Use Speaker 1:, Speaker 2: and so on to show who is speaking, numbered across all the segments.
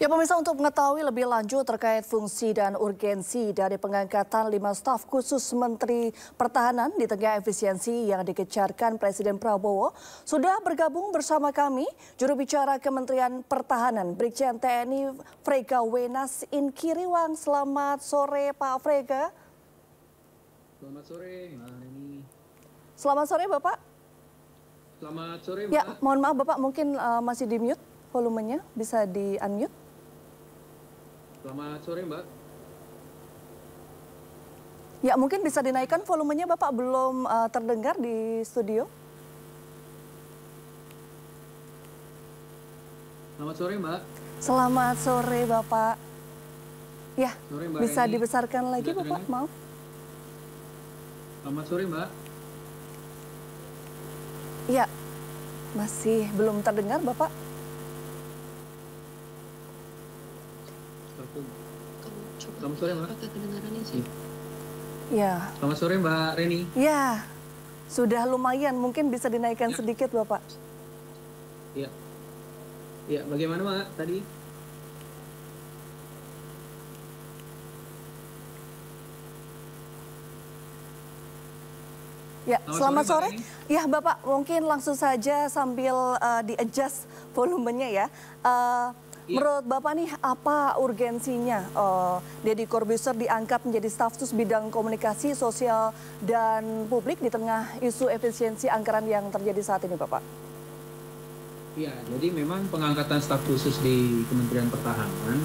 Speaker 1: Ya pemirsa, untuk mengetahui lebih lanjut terkait fungsi dan urgensi dari pengangkatan 5 staf khusus Menteri Pertahanan di tengah efisiensi yang dikejarkan Presiden Prabowo, sudah bergabung bersama kami juru bicara Kementerian Pertahanan Brigjen TNI Frega Wenas Inkiriwang. Selamat sore Pak Frega.
Speaker 2: Selamat sore Mbak Reni.
Speaker 1: Selamat sore Bapak.
Speaker 2: Selamat sore Mbak.
Speaker 1: Ya, mohon maaf Bapak, mungkin masih di mute volumenya, bisa di unmute.
Speaker 2: Selamat sore Mbak.
Speaker 1: Ya, mungkin bisa dinaikkan volumenya Bapak, belum terdengar di studio.
Speaker 2: Selamat sore Mbak.
Speaker 1: Selamat sore Bapak. Ya,
Speaker 2: sore, Mbak
Speaker 1: bisa
Speaker 2: Reni.
Speaker 1: dibesarkan lagi
Speaker 2: Sudah
Speaker 1: Bapak,
Speaker 2: terdengar?
Speaker 1: maaf.
Speaker 2: Selamat sore Mbak.
Speaker 1: Ya, masih belum terdengar Bapak.
Speaker 2: Selamat sore Mbak.
Speaker 1: Ya,
Speaker 2: Selamat sore Mbak Reni.
Speaker 1: ya, sudah lumayan, mungkin bisa dinaikkan sedikit Bapak.
Speaker 2: Iya. Iya, bagaimana Mbak tadi?
Speaker 1: Ya, selamat sore.
Speaker 2: Mbak Reni.
Speaker 1: Ya Bapak, mungkin langsung saja sambil di-adjust volumenya ya.
Speaker 2: Iya.
Speaker 1: Menurut Bapak nih, apa urgensinya Deddy Corbuzier diangkat menjadi staf khusus bidang komunikasi sosial dan publik di tengah isu efisiensi anggaran yang terjadi saat ini Bapak?
Speaker 2: Iya, jadi memang pengangkatan staf khusus di Kementerian Pertahanan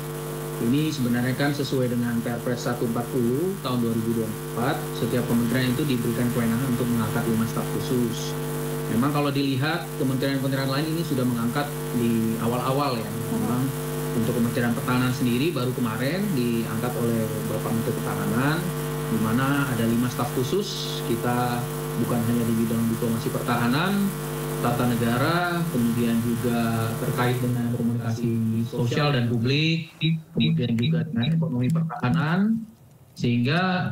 Speaker 2: ini sebenarnya kan sesuai dengan Perpres 140 tahun 2024, setiap kementerian itu diberikan kewenangan untuk mengangkat 5 staf khusus. Memang kalau dilihat kementerian-kementerian lain ini sudah mengangkat di awal-awal ya. Memang untuk Kementerian Pertahanan sendiri baru kemarin diangkat oleh Bapak Menteri Pertahanan, di mana ada 5 staf khusus. Kita bukan hanya di bidang diplomasi pertahanan, tata negara, kemudian juga terkait dengan komunikasi sosial dan publik, kemudian juga dengan ekonomi pertahanan, sehingga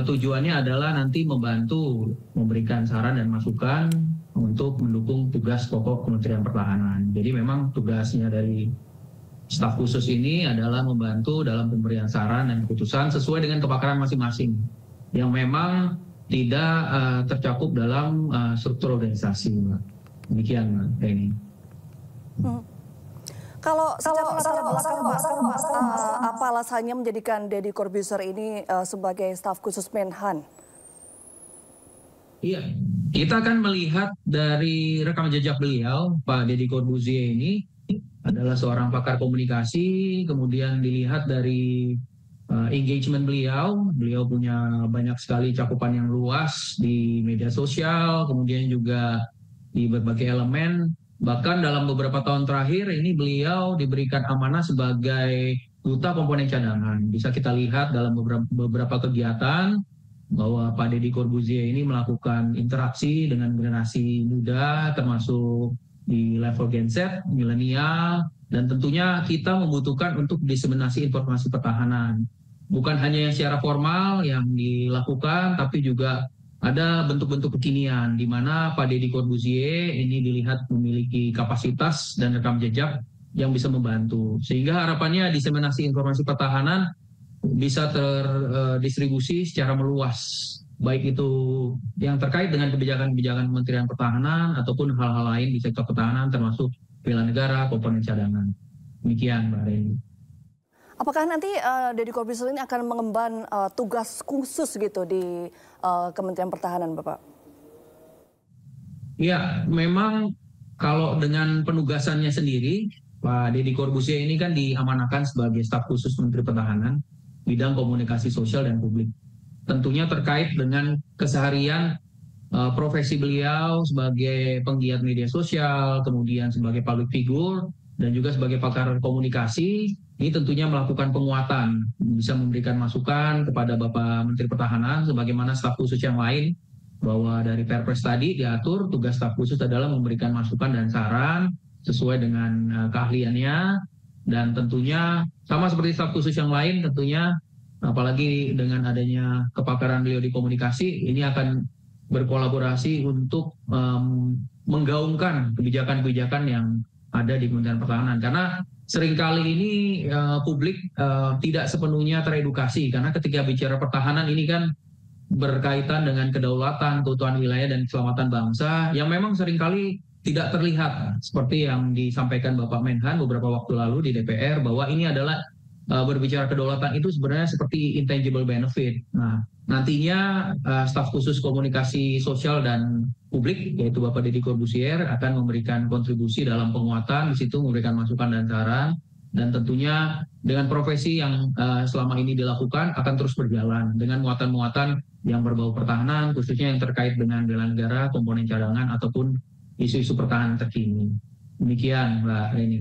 Speaker 2: tujuannya adalah nanti membantu memberikan saran dan masukan untuk mendukung tugas pokok Kementerian Pertahanan. Jadi memang tugasnya dari staf khusus ini adalah membantu dalam pemberian saran dan keputusan sesuai dengan kepakaran masing-masing yang memang tidak tercakup dalam struktur organisasi. Demikian Mbak Reni.
Speaker 1: Kalau secara latar belakang Pak, apa alasannya menjadikan Deddy Corbuzier ini sebagai staf khusus Menhan?
Speaker 2: Iya, kita akan melihat dari rekam jejak beliau, Pak Deddy Corbuzier ini adalah seorang pakar komunikasi, kemudian dilihat dari engagement beliau punya banyak sekali cakupan yang luas di media sosial, kemudian juga di berbagai elemen. Bahkan dalam beberapa tahun terakhir ini beliau diberikan amanah sebagai duta komponen cadangan. Bisa kita lihat dalam beberapa kegiatan bahwa Pak Deddy Corbuzier ini melakukan interaksi dengan generasi muda, termasuk di level Gen Z, milenial, dan tentunya kita membutuhkan untuk diseminasi informasi pertahanan. Bukan hanya yang secara formal yang dilakukan, tapi juga ada bentuk-bentuk kekinian di mana Pak Deddy Corbuzier ini dilihat memiliki kapasitas dan rekam jejak yang bisa membantu. Sehingga harapannya diseminasi informasi pertahanan bisa terdistribusi secara meluas, baik itu yang terkait dengan kebijakan-kebijakan Kementerian Pertahanan ataupun hal-hal lain di sektor pertahanan termasuk bela negara, komponen cadangan. Demikian Mbak Reni.
Speaker 1: Apakah nanti Deddy Corbuzier ini akan mengemban tugas khusus gitu di Kementerian Pertahanan, Bapak?
Speaker 2: Ya, memang kalau dengan penugasannya sendiri, Pak Deddy Corbuzier ini kan diamanahkan sebagai staf khusus Menteri Pertahanan, bidang komunikasi sosial dan publik. Tentunya terkait dengan keseharian profesi beliau sebagai penggiat media sosial, kemudian sebagai public figure, dan juga sebagai pakar komunikasi. Ini tentunya melakukan penguatan, bisa memberikan masukan kepada Bapak Menteri Pertahanan sebagaimana staf khusus yang lain, bahwa dari Perpres tadi diatur tugas staf khusus adalah memberikan masukan dan saran sesuai dengan keahliannya, dan tentunya sama seperti staf khusus yang lain tentunya, apalagi dengan adanya kepakaran beliau di komunikasi, ini akan berkolaborasi untuk menggaungkan kebijakan-kebijakan yang ada di Kementerian Pertahanan. Karena seringkali ini publik tidak sepenuhnya teredukasi, karena ketika bicara pertahanan ini kan berkaitan dengan kedaulatan, keutuhan wilayah, dan keselamatan bangsa yang memang seringkali tidak terlihat seperti yang disampaikan Bapak Menhan beberapa waktu lalu di DPR, bahwa ini adalah berbicara kedaulatan itu sebenarnya seperti intangible benefit. Nah, nantinya staf khusus komunikasi sosial dan publik yaitu Bapak Deddy Corbuzier akan memberikan kontribusi dalam penguatan, di situ memberikan masukan dan saran, dan tentunya dengan profesi yang selama ini dilakukan akan terus berjalan dengan muatan-muatan yang berbau pertahanan, khususnya yang terkait dengan bela negara, komponen cadangan, ataupun isu-isu pertahanan terkini. Demikian, Mbak Reni.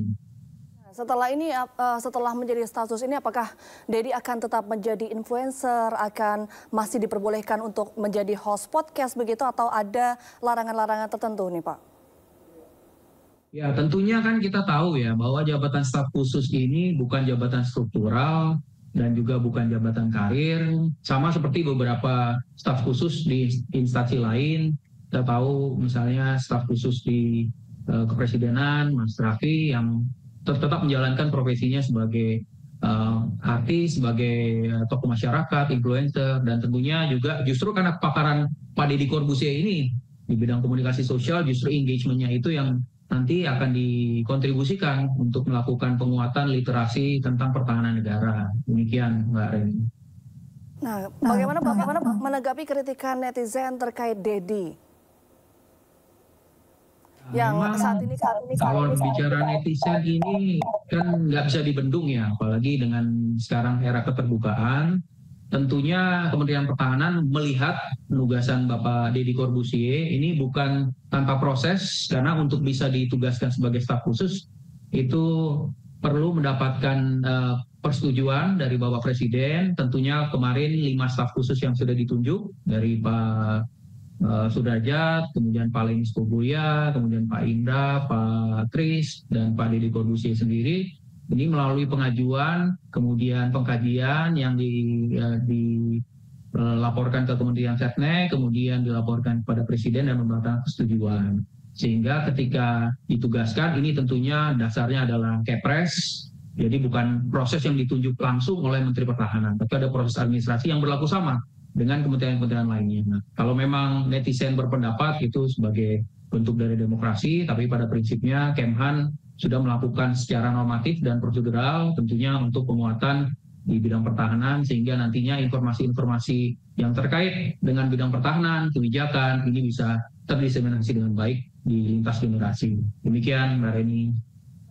Speaker 1: Setelah ini, setelah menjadi status ini, apakah Deddy akan tetap menjadi influencer, akan masih diperbolehkan untuk menjadi host podcast begitu, atau ada larangan-larangan tertentu nih, Pak?
Speaker 2: Ya, tentunya kan kita tahu ya bahwa jabatan staf khusus ini bukan jabatan struktural dan juga bukan jabatan karir. Sama seperti beberapa staf khusus di instansi lain. Kita tahu misalnya staf khusus di Kepresidenan, Mas Raffi, yang tetap menjalankan profesinya sebagai artis, sebagai tokoh masyarakat, influencer, dan tentunya juga justru karena kepakaran Pak Deddy Corbuzier ini di bidang komunikasi sosial, justru engagement-nya itu yang nanti akan dikontribusikan untuk melakukan penguatan literasi tentang pertahanan negara. Demikian, Mbak Reni.
Speaker 1: Nah, bagaimana Bapak menanggapi kritikan netizen terkait Deddy? Yang saat ini
Speaker 2: kalau bicara netizen ini kan nggak bisa dibendung ya, apalagi dengan sekarang era keterbukaan. Tentunya Kementerian Pertahanan melihat penugasan Bapak Deddy Corbuzier ini bukan tanpa proses, karena untuk bisa ditugaskan sebagai staf khusus itu perlu mendapatkan persetujuan dari Bapak Presiden. Tentunya kemarin 5 staf khusus yang sudah ditunjuk dari Pak Sudrajat, kemudian Pak Lenis Kogoya, kemudian Pak Indra, Pak Kris, dan Pak Deddy Corbuzier sendiri. Ini melalui pengajuan, kemudian pengkajian yang dilaporkan ke Kementerian Setnek, kemudian dilaporkan kepada Presiden dan mendapatkan persetujuan. Sehingga ketika ditugaskan, ini tentunya dasarnya adalah Kepres, jadi bukan proses yang ditunjuk langsung oleh Menteri Pertahanan, tapi ada proses administrasi yang berlaku sama dengan kementerian-kementerian lainnya. Nah, kalau memang netizen berpendapat itu sebagai bentuk dari demokrasi, tapi pada prinsipnya Kemhan sudah melakukan secara normatif dan prosedural tentunya untuk penguatan di bidang pertahanan, sehingga nantinya informasi-informasi yang terkait dengan bidang pertahanan, kebijakan ini bisa terdiseminasi dengan baik di lintas generasi. Demikian, Mbak Reni.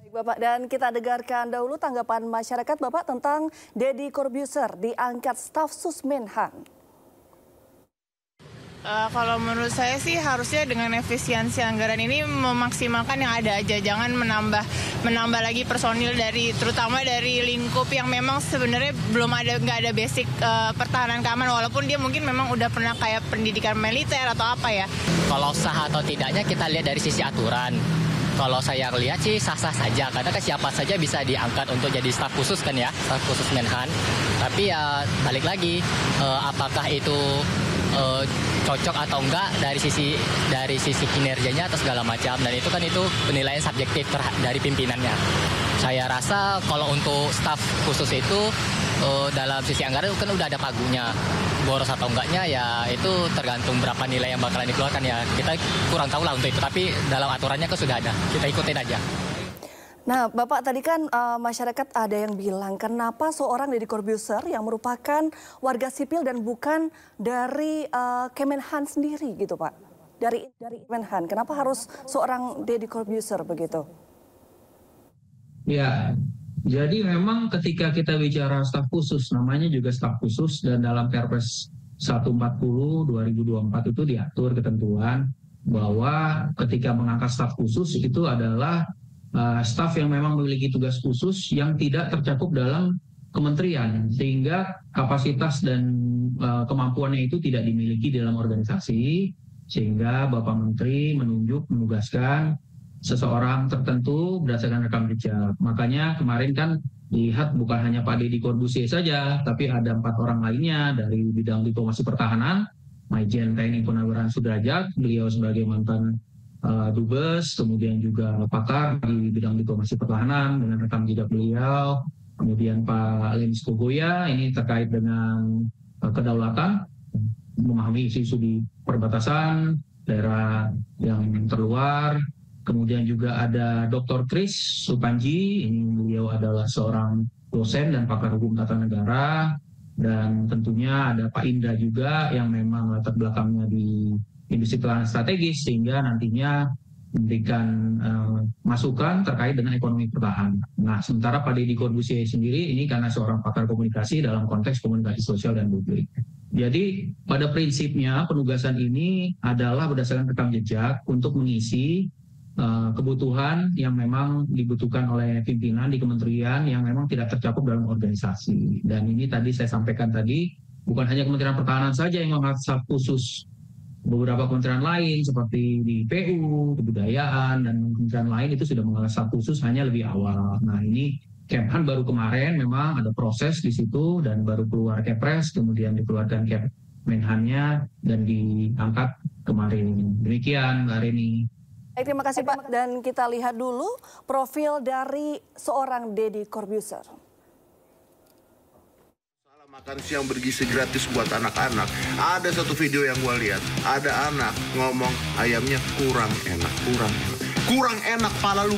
Speaker 1: Baik, Bapak, dan kita dengarkan dahulu tanggapan masyarakat Bapak tentang Deddy Corbuzier diangkat staf sus Menhan.
Speaker 3: Kalau menurut saya sih harusnya dengan efisiensi anggaran ini memaksimalkan yang ada aja, jangan menambah lagi personil terutama dari lingkup yang memang sebenarnya nggak ada basic pertahanan keamanan, walaupun dia mungkin memang udah pernah kayak pendidikan militer atau apa ya.
Speaker 4: Kalau sah atau tidaknya kita lihat dari sisi aturan. Kalau saya lihat sih sah-sah saja, karena kan siapa saja bisa diangkat untuk jadi staf khusus kan ya, staf khusus Menhan. Tapi ya balik lagi, apakah itu cocok atau enggak dari sisi kinerjanya atau segala macam, dan itu penilaian subjektif dari pimpinannya. Saya rasa kalau untuk staf khusus itu dalam sisi anggaran kan udah ada pagunya, boros atau enggaknya ya itu tergantung berapa nilai yang bakalan dikeluarkan ya, kita kurang tahu lah untuk itu, tapi dalam aturannya kan sudah ada, kita ikutin aja.
Speaker 1: Nah, Bapak, tadi kan masyarakat ada yang bilang kenapa seorang Deddy Corbuzier yang merupakan warga sipil dan bukan dari Kemenhan sendiri gitu, Pak. Dari Kemenhan, kenapa harus seorang Deddy Corbuzier begitu?
Speaker 2: Ya, jadi memang ketika kita bicara staf khusus, namanya juga staf khusus, dan dalam Perpres 140 2024 itu diatur ketentuan bahwa ketika mengangkat staf khusus itu adalah staf yang memang memiliki tugas khusus yang tidak tercakup dalam kementerian, sehingga kapasitas dan kemampuannya itu tidak dimiliki dalam organisasi, sehingga Bapak Menteri menugaskan seseorang tertentu berdasarkan rekam jejak. Makanya kemarin kan dilihat bukan hanya Pak Deddy Corbuzier saja, tapi ada 4 orang lainnya dari bidang diplomasi pertahanan, Majen TNI Purnawirawan Sudrajat, beliau sebagai mantan Dubes, kemudian juga pakar di bidang diplomasi pertahanan dengan rekam jejak beliau, kemudian Pak Lenis Kogoya ini terkait dengan kedaulatan, memahami isu-isu di perbatasan, daerah yang terluar. Kemudian juga ada Dr. Kris Supanji, ini beliau adalah seorang dosen dan pakar hukum tata negara. Dan tentunya ada Pak Indra juga yang memang latar belakangnya di industri pertahanan strategis, sehingga nantinya memberikan masukan terkait dengan ekonomi pertahanan. Nah, sementara Pak Deddy Corbuzier sendiri ini karena seorang pakar komunikasi dalam konteks komunikasi sosial dan publik. Jadi pada prinsipnya penugasan ini adalah berdasarkan rekam jejak untuk mengisi kebutuhan yang memang dibutuhkan oleh pimpinan di kementerian yang memang tidak tercakup dalam organisasi. Dan ini tadi saya sampaikan tadi, bukan hanya Kementerian Pertahanan saja yang mengangkat staf khusus, beberapa kementerian lain seperti di PU, Kebudayaan, dan kementerian lain itu sudah mengangkat staf khusus hanya lebih awal. Nah ini Kemhan baru kemarin memang ada proses di situ dan baru keluar Kepres, kemudian dikeluarkan Menhannya dan diangkat kemarin. Demikian Mbak Reni.
Speaker 1: Terima kasih Pak, dan kita lihat dulu profil dari seorang Deddy Corbuzier.
Speaker 5: Makan siang bergizi gratis buat anak-anak. Ada satu video yang gue lihat, ada anak ngomong ayamnya kurang enak pala lu.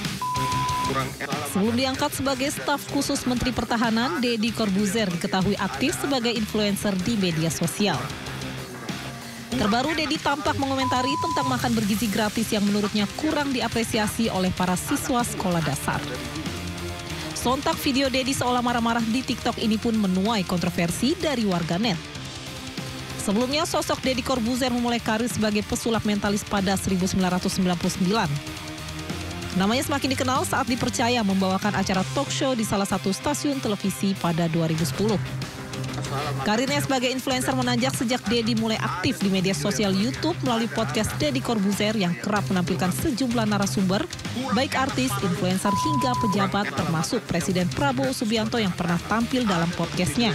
Speaker 6: Sebelum diangkat sebagai staf khusus Menteri Pertahanan, Deddy Corbuzier diketahui aktif sebagai influencer di media sosial. Terbaru, Deddy tampak mengomentari tentang makan bergizi gratis yang menurutnya kurang diapresiasi oleh para siswa sekolah dasar. Sontak video Deddy seolah marah-marah di TikTok ini pun menuai kontroversi dari warganet. Sebelumnya, sosok Deddy Corbuzier memulai karir sebagai pesulap mentalis pada 1999. Namanya semakin dikenal saat dipercaya membawakan acara talk show di salah satu stasiun televisi pada 2010. Karirnya sebagai influencer menanjak sejak Deddy mulai aktif di media sosial YouTube melalui podcast Deddy Corbuzier yang kerap menampilkan sejumlah narasumber, baik artis, influencer hingga pejabat termasuk Presiden Prabowo Subianto yang pernah tampil dalam podcastnya.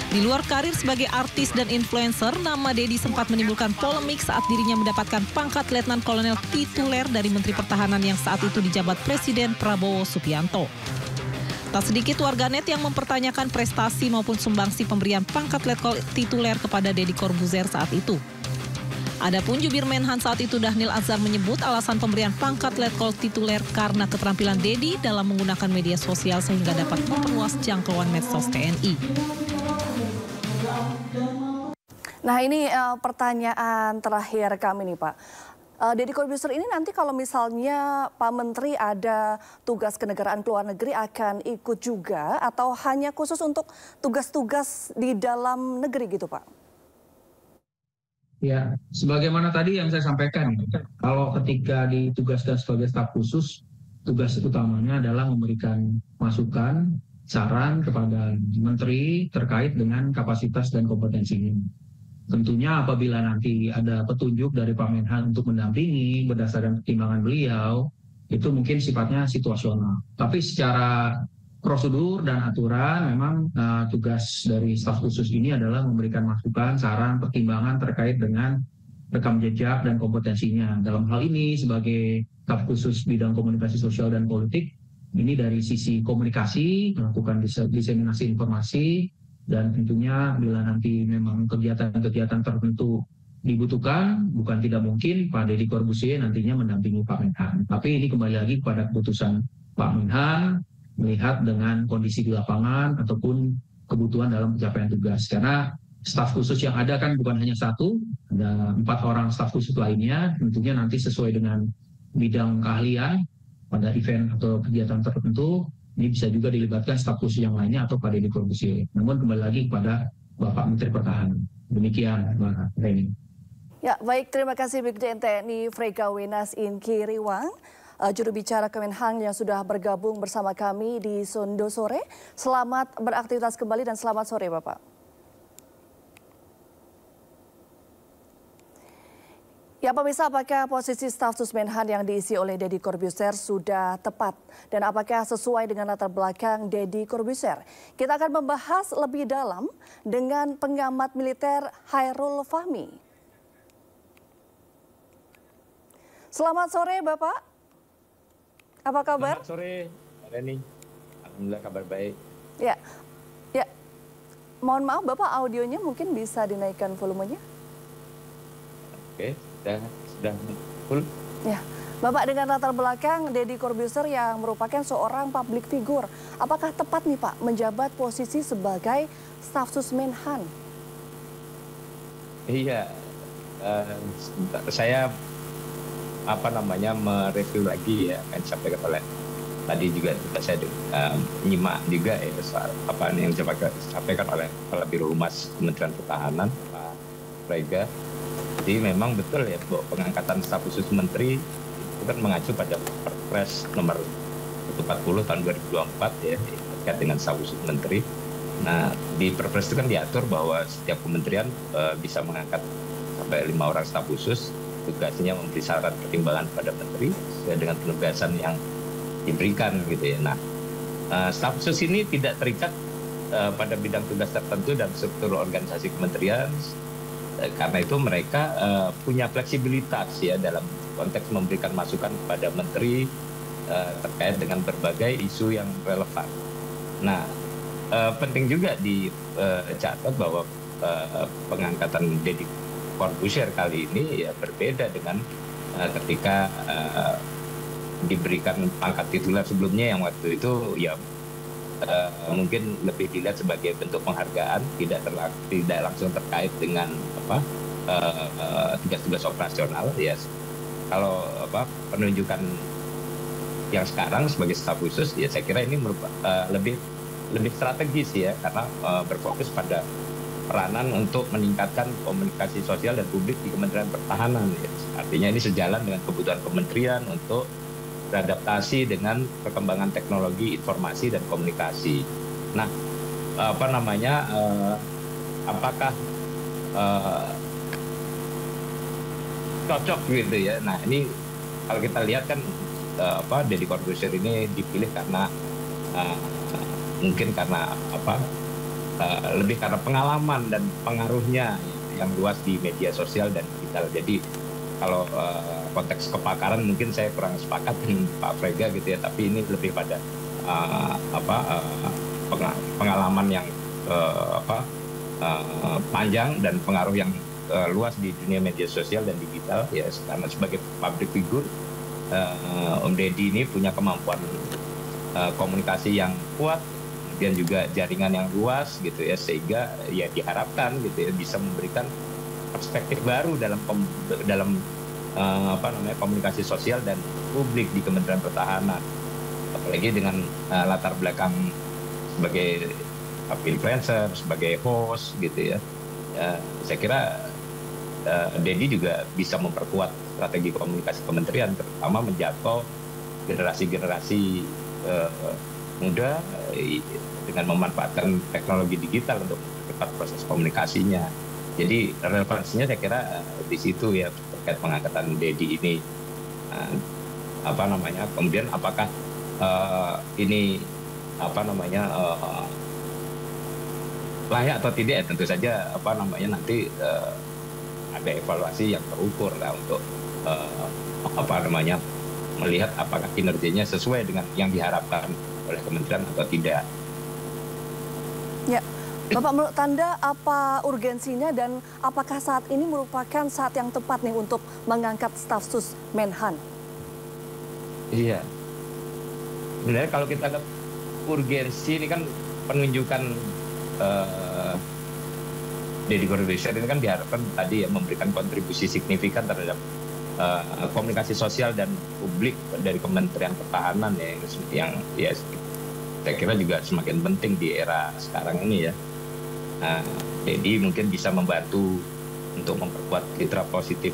Speaker 6: Di luar karir sebagai artis dan influencer, nama Deddy sempat menimbulkan polemik saat dirinya mendapatkan pangkat Letnan Kolonel tituler dari Menteri Pertahanan yang saat itu dijabat Presiden Prabowo Subianto. Tak sedikit warganet yang mempertanyakan prestasi maupun sumbangsi pemberian pangkat Letkol tituler kepada Deddy Corbuzier saat itu. Adapun jubir Menhan saat itu Dhanil Anzar menyebut alasan pemberian pangkat Letkol tituler karena keterampilan Deddy dalam menggunakan media sosial sehingga dapat memperluas jangkauan medsos TNI.
Speaker 1: Nah ini pertanyaan terakhir kami nih Pak. Deddy Corbuzier ini nanti kalau misalnya Pak Menteri ada tugas kenegaraan ke luar negeri akan ikut juga atau hanya khusus untuk tugas-tugas di dalam negeri gitu Pak?
Speaker 2: Ya, sebagaimana tadi yang saya sampaikan, kalau ketika ditugaskan sebagai staf khusus, tugas utamanya adalah memberikan masukan, saran kepada Menteri terkait dengan kapasitas dan kompetensinya. Tentunya apabila nanti ada petunjuk dari Pak Menhan untuk mendampingi berdasarkan pertimbangan beliau, itu mungkin sifatnya situasional. Tapi secara prosedur dan aturan memang tugas dari staf khusus ini adalah memberikan masukan, saran, pertimbangan terkait dengan rekam jejak dan kompetensinya. Dalam hal ini sebagai staf khusus bidang komunikasi sosial dan politik, ini dari sisi komunikasi, melakukan diseminasi informasi, dan tentunya bila nanti memang kegiatan-kegiatan tertentu dibutuhkan, bukan tidak mungkin Pak Deddy Corbuzier nantinya mendampingi Pak Menhan. Tapi ini kembali lagi kepada keputusan Pak Menhan, melihat dengan kondisi di lapangan ataupun kebutuhan dalam pencapaian tugas. Karena staf khusus yang ada kan bukan hanya satu, ada 4 orang staf khusus lainnya, tentunya nanti sesuai dengan bidang keahlian pada event atau kegiatan tertentu. Ini bisa juga dilibatkan staf khusus yang lainnya atau Pak Deddy Corbuzier. Namun kembali lagi kepada Bapak Menteri Pertahanan. Demikian, Mbak Reni.
Speaker 1: Ya, baik. Terima kasih Brigjen TNI Frega Wenas Inky Riwang, juru bicara Kemenhan yang sudah bergabung bersama kami di Sondo sore. Selamat beraktivitas kembali dan selamat sore, Bapak. Ya pemirsa, apakah posisi staf sus Menhan yang diisi oleh Deddy Corbuzier sudah tepat? Dan apakah sesuai dengan latar belakang Deddy Corbuzier? Kita akan membahas lebih dalam dengan pengamat militer Hairul Fahmi. Selamat sore Bapak. Apa kabar?
Speaker 7: Selamat sore, Mbak Reni. Alhamdulillah kabar baik.
Speaker 1: Ya, ya. Mohon maaf Bapak, audionya mungkin bisa dinaikkan volumenya.
Speaker 7: Oke, sudah full.
Speaker 1: Ya, Bapak dengan latar belakang Deddy Corbuzier yang merupakan seorang publik figur, apakah tepat nih Pak menjabat posisi sebagai staf sus Menhan?
Speaker 7: Iya, saya mereview lagi ya yang disampaikan oleh tadi juga saya menyimak juga ya soal apa yang disampaikan oleh Kepala Biro Humas Kementerian Pertahanan Pak Frega. Jadi memang betul ya bahwa pengangkatan staf khusus menteri itu kan mengacu pada Perpres nomor 140 tahun 2024 ya terkait dengan staf khusus menteri. Nah di Perpres itu kan diatur bahwa setiap kementerian bisa mengangkat sampai 5 orang staf khusus. Tugasnya memberi saran pertimbangan pada menteri sesuai dengan penugasan yang diberikan gitu ya. Nah, staf khusus ini tidak terikat pada bidang tugas tertentu dan struktur organisasi kementerian. Karena itu mereka punya fleksibilitas ya dalam konteks memberikan masukan kepada menteri terkait dengan berbagai isu yang relevan. Nah, penting juga dicatat bahwa pengangkatan Deddy Corbuzier kali ini ya berbeda dengan ketika diberikan pangkat tituler sebelumnya yang waktu itu ya mungkin lebih dilihat sebagai bentuk penghargaan, tidak langsung terkait dengan tugas-tugas operasional ya. Kalau penunjukan yang sekarang sebagai staf khusus ya saya kira ini lebih strategis ya karena berfokus pada peranan untuk meningkatkan komunikasi sosial dan publik di Kementerian Pertahanan. Ya. Artinya ini sejalan dengan kebutuhan kementerian untuk beradaptasi dengan perkembangan teknologi informasi dan komunikasi. Nah, apakah cocok gitu ya? Nah, ini kalau kita lihat kan Deddy Corbuzier ini dipilih karena mungkin karena lebih karena pengalaman dan pengaruhnya yang luas di media sosial dan digital. Jadi kalau konteks kepakaran mungkin saya kurang sepakat dengan Pak Frega gitu ya, tapi ini lebih pada pengalaman yang panjang dan pengaruh yang luas di dunia media sosial dan digital ya. Karena sebagai public figure Om Deddy ini punya kemampuan komunikasi yang kuat, kemudian juga jaringan yang luas gitu ya, sehingga ya diharapkan gitu ya bisa memberikan perspektif baru dalam komunikasi sosial dan publik di Kementerian Pertahanan, apalagi dengan latar belakang sebagai influencer, sebagai host gitu ya. Saya kira Deddy juga bisa memperkuat strategi komunikasi kementerian, terutama menjangkau generasi-generasi muda dengan memanfaatkan teknologi digital untuk mempercepat proses komunikasinya. Jadi relevansinya saya kira di situ ya terkait pengangkatan Deddy ini. Kemudian apakah ini layak atau tidak? Tentu saja nanti ada evaluasi yang terukur lah untuk melihat apakah kinerjanya sesuai dengan yang diharapkan oleh kementerian atau tidak.
Speaker 1: Ya, Bapak, menurut Anda apa urgensinya dan apakah saat ini merupakan saat yang tepat nih untuk mengangkat staf sus Menhan?
Speaker 7: Iya, sebenarnya kalau kita lihat urgensi ini kan penunjukan Deddy Corbuzier ini kan diharapkan tadi ya memberikan kontribusi signifikan terhadap komunikasi sosial dan publik dari Kementerian Pertahanan ya, yang ya saya kira juga semakin penting di era sekarang ini ya. Deddy mungkin bisa membantu untuk memperkuat citra positif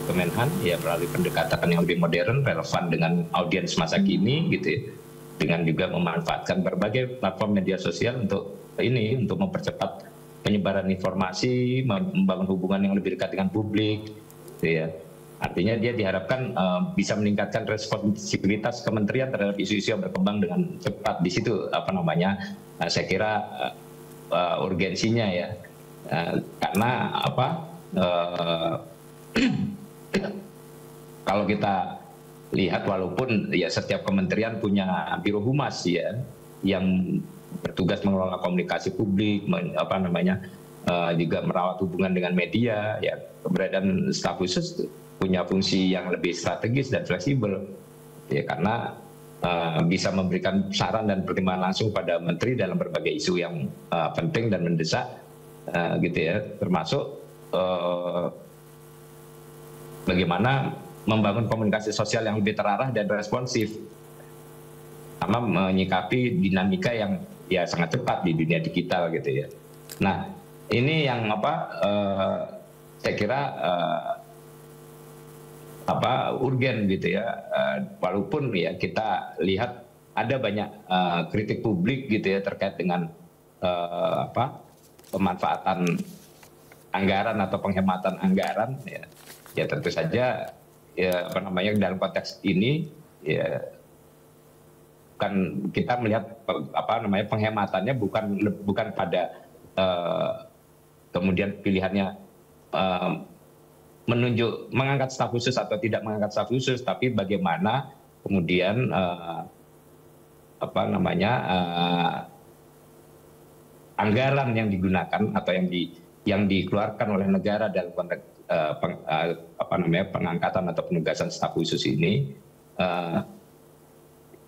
Speaker 7: Kemenhan ya melalui pendekatan yang lebih modern, relevan dengan audiens masa kini gitu ya. Dengan juga memanfaatkan berbagai platform media sosial untuk mempercepat penyebaran informasi, membangun hubungan yang lebih dekat dengan publik. Ya. Artinya dia diharapkan bisa meningkatkan responsibilitas kementerian terhadap isu-isu yang berkembang dengan cepat. Di situ saya kira urgensinya ya, karena kalau kita lihat walaupun ya setiap kementerian punya biro humas ya yang bertugas mengelola komunikasi publik, juga merawat hubungan dengan media, ya keberadaan staf khusus punya fungsi yang lebih strategis dan fleksibel, ya karena bisa memberikan saran dan pertimbangan langsung pada menteri dalam berbagai isu yang penting dan mendesak, gitu ya, termasuk bagaimana membangun komunikasi sosial yang lebih terarah dan responsif, sama menyikapi dinamika yang ya sangat cepat di dunia digital gitu ya. Nah ini yang saya kira urgen gitu ya, walaupun ya kita lihat ada banyak kritik publik gitu ya terkait dengan pemanfaatan anggaran atau penghematan anggaran ya tentu saja ya dalam konteks ini ya kan kita melihat penghematannya bukan pada kemudian pilihannya mengangkat staf khusus atau tidak mengangkat staf khusus, tapi bagaimana kemudian anggaran yang digunakan atau yang dikeluarkan oleh negara dalam konteks pengangkatan atau penugasan staf khusus ini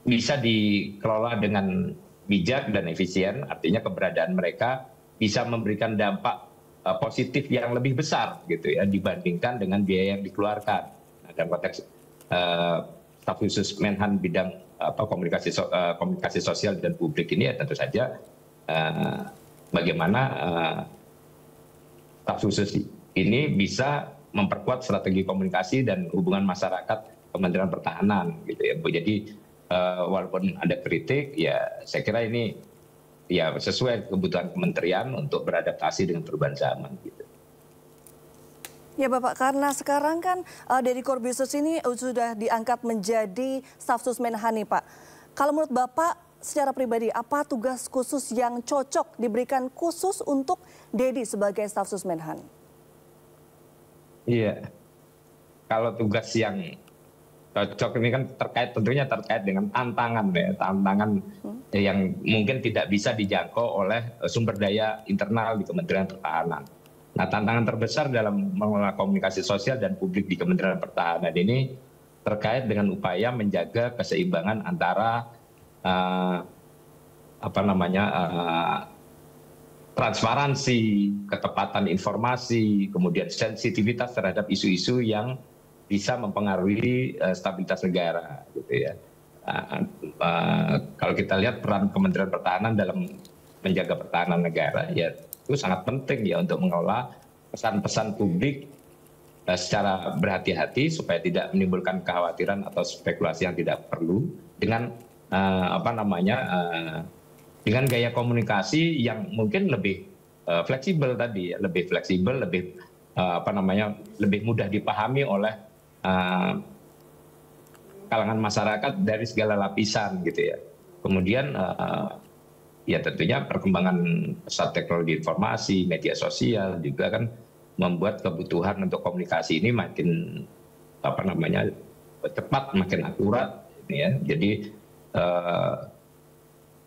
Speaker 7: bisa dikelola dengan bijak dan efisien, artinya keberadaan mereka bisa memberikan dampak positif yang lebih besar gitu ya dibandingkan dengan biaya yang dikeluarkan. Nah, dalam konteks staf khusus Menhan bidang komunikasi sosial dan publik ini ya tentu saja bagaimana staf khusus ini bisa memperkuat strategi komunikasi dan hubungan masyarakat Kementerian Pertahanan gitu ya. Jadi walaupun ada kritik ya saya kira ini ya sesuai kebutuhan kementerian untuk beradaptasi dengan perubahan zaman gitu.
Speaker 1: Ya Bapak, karena sekarang kan Deddy Corbuzier ini sudah diangkat menjadi staf khusus Menhan nih Pak. Kalau menurut Bapak secara pribadi apa tugas khusus yang cocok diberikan khusus untuk Deddy sebagai staf khusus Menhan?
Speaker 7: Iya, kalau tugas yang cocok ini kan tentunya terkait dengan tantangan yang mungkin tidak bisa dijangkau oleh sumber daya internal di Kementerian Pertahanan. Nah, tantangan terbesar dalam mengelola komunikasi sosial dan publik di Kementerian Pertahanan ini terkait dengan upaya menjaga keseimbangan antara transparansi, ketepatan informasi, kemudian sensitivitas terhadap isu-isu yang bisa mempengaruhi stabilitas negara, gitu ya. Kalau kita lihat peran Kementerian Pertahanan dalam menjaga pertahanan negara, ya itu sangat penting ya untuk mengelola pesan-pesan publik secara berhati-hati supaya tidak menimbulkan kekhawatiran atau spekulasi yang tidak perlu dengan dengan gaya komunikasi yang mungkin lebih fleksibel tadi, lebih fleksibel, lebih lebih mudah dipahami oleh kalangan masyarakat dari segala lapisan gitu ya. Kemudian ya tentunya perkembangan pesat teknologi informasi, media sosial juga kan membuat kebutuhan untuk komunikasi ini makin cepat, makin akurat ya. Jadi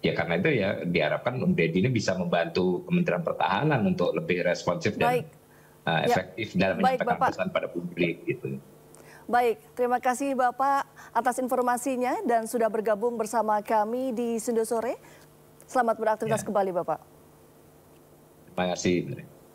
Speaker 7: ya karena itu ya diharapkan Deddy ini bisa membantu Kementerian Pertahanan untuk lebih responsif dan efektif dalam menyampaikan pesan pada publik gitu.
Speaker 1: Baik, terima kasih Bapak atas informasinya dan sudah bergabung bersama kami di Sunda Sore. Selamat beraktivitas kembali Bapak.
Speaker 7: Terima kasih.